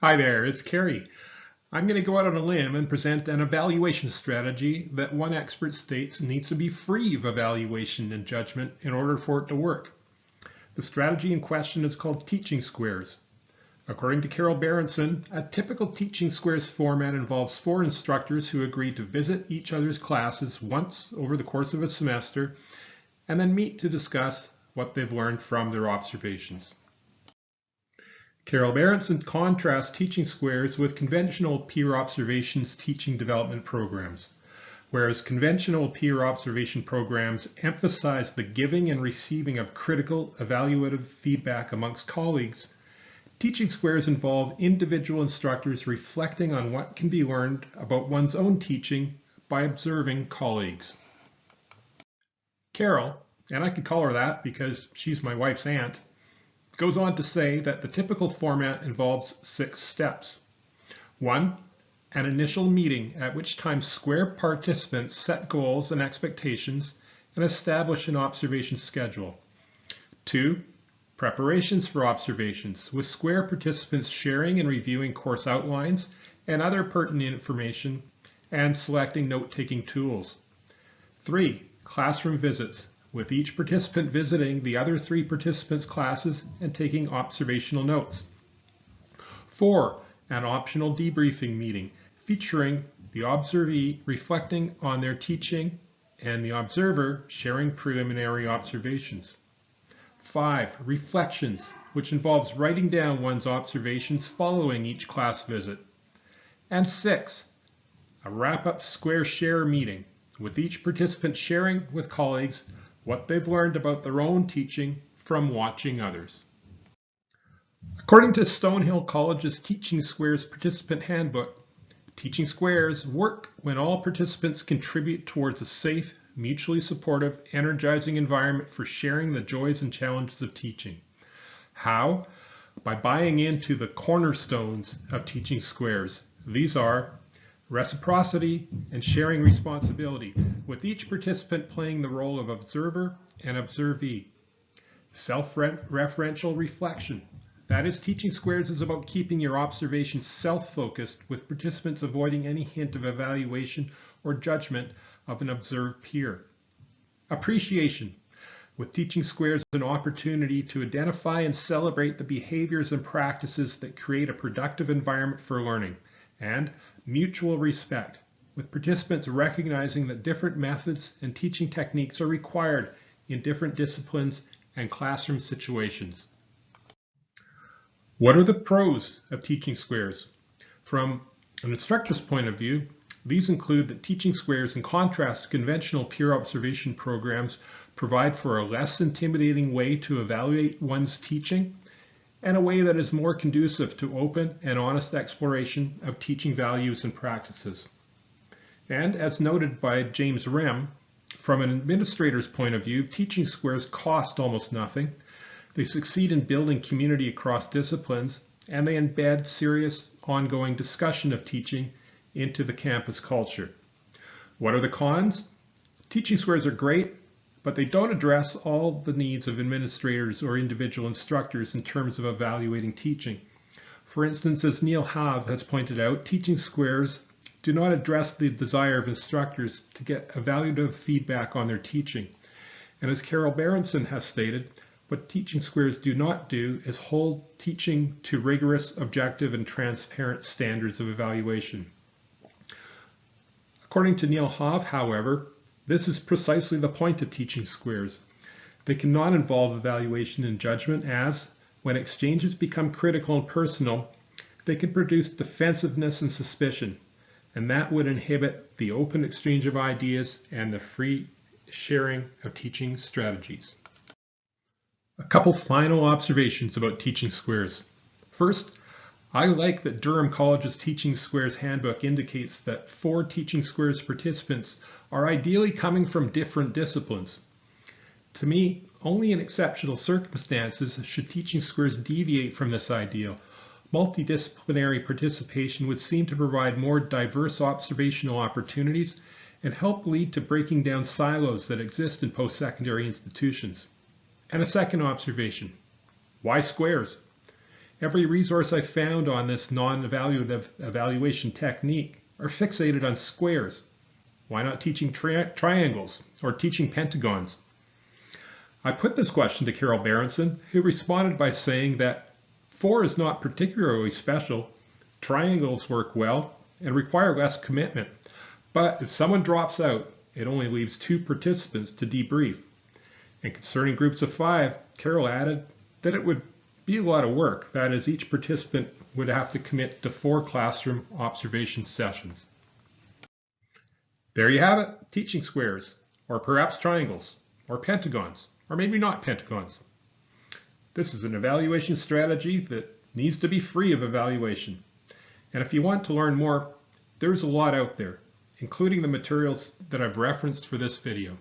Hi there, it's Kerry. I'm going to go out on a limb and present an evaluation strategy that one expert states needs to be free of evaluation and judgment in order for it to work. The strategy in question is called teaching squares. According to Carol Berenson, a typical teaching squares format involves 4 instructors who agree to visit each other's classes once over the course of a semester and then meet to discuss what they've learned from their observations. Carol Berenson contrasts teaching squares with conventional peer observations teaching development programs. Whereas conventional peer observation programs emphasize the giving and receiving of critical, evaluative feedback amongst colleagues, teaching squares involve individual instructors reflecting on what can be learned about one's own teaching by observing colleagues. Carol, and I could call her that because she's my wife's aunt, goes on to say that the typical format involves 6 steps. 1. An initial meeting at which time square participants set goals and expectations and establish an observation schedule. 2. Preparations for observations, with square participants sharing and reviewing course outlines and other pertinent information and selecting note-taking tools. 3. Classroom visits, with each participant visiting the other 3 participants' classes and taking observational notes. 4. An optional debriefing meeting featuring the observee reflecting on their teaching and the observer sharing preliminary observations. 5. Reflections, which involves writing down one's observations following each class visit. And 6. A wrap-up square share meeting, with each participant sharing with colleagues what they've learned about their own teaching from watching others. According to Stonehill College's Teaching Squares Participant Handbook, teaching squares work when all participants contribute towards a safe, mutually supportive, energizing environment for sharing the joys and challenges of teaching. How? By buying into the cornerstones of teaching squares. These are reciprocity and sharing responsibility, with each participant playing the role of observer and observee. Self-referential reflection. That is, teaching squares is about keeping your observations self-focused, with participants avoiding any hint of evaluation or judgment of an observed peer. Appreciation. With teaching squares an opportunity to identify and celebrate the behaviors and practices that create a productive environment for learning. And mutual respect, with participants recognizing that different methods and teaching techniques are required in different disciplines and classroom situations. What are the pros of teaching squares? From an instructor's point of view, these include that teaching squares, in contrast to conventional peer observation programs, provide for a less intimidating way to evaluate one's teaching and a way that is more conducive to open and honest exploration of teaching values and practices. And as noted by James Rem, from an administrator's point of view, teaching squares cost almost nothing. They succeed in building community across disciplines, and they embed serious ongoing discussion of teaching into the campus culture. What are the cons? Teaching squares are great, but they don't address all the needs of administrators or individual instructors in terms of evaluating teaching. For instance, as Neil Have has pointed out, teaching squares do not address the desire of instructors to get evaluative feedback on their teaching. And as Carol Berenson has stated, what teaching squares do not do is hold teaching to rigorous, objective, and transparent standards of evaluation. According to Neil Have, however, this is precisely the point of teaching squares. They cannot involve evaluation and judgment as, when exchanges become critical and personal, they can produce defensiveness and suspicion, and that would inhibit the open exchange of ideas and the free sharing of teaching strategies. A couple final observations about teaching squares. First, I like that Durham College's Teaching Squares Handbook indicates that 4 teaching squares participants are ideally coming from different disciplines. To me, only in exceptional circumstances should teaching squares deviate from this ideal. Multidisciplinary participation would seem to provide more diverse observational opportunities and help lead to breaking down silos that exist in post-secondary institutions. And a second observation, why squares? Every resource I found on this non-evaluative evaluation technique are fixated on squares. Why not teaching triangles or teaching pentagons? I put this question to Carol Berenson, who responded by saying that 4 is not particularly special, triangles work well and require less commitment, but if someone drops out, it only leaves 2 participants to debrief. And concerning groups of 5, Carol added that it would be a lot of work. That is, each participant would have to commit to 4 classroom observation sessions. There you have it, teaching squares, or perhaps triangles, or pentagons, or maybe not pentagons. This is an evaluation strategy that needs to be free of evaluation. And if you want to learn more, there's a lot out there, including the materials that I've referenced for this video.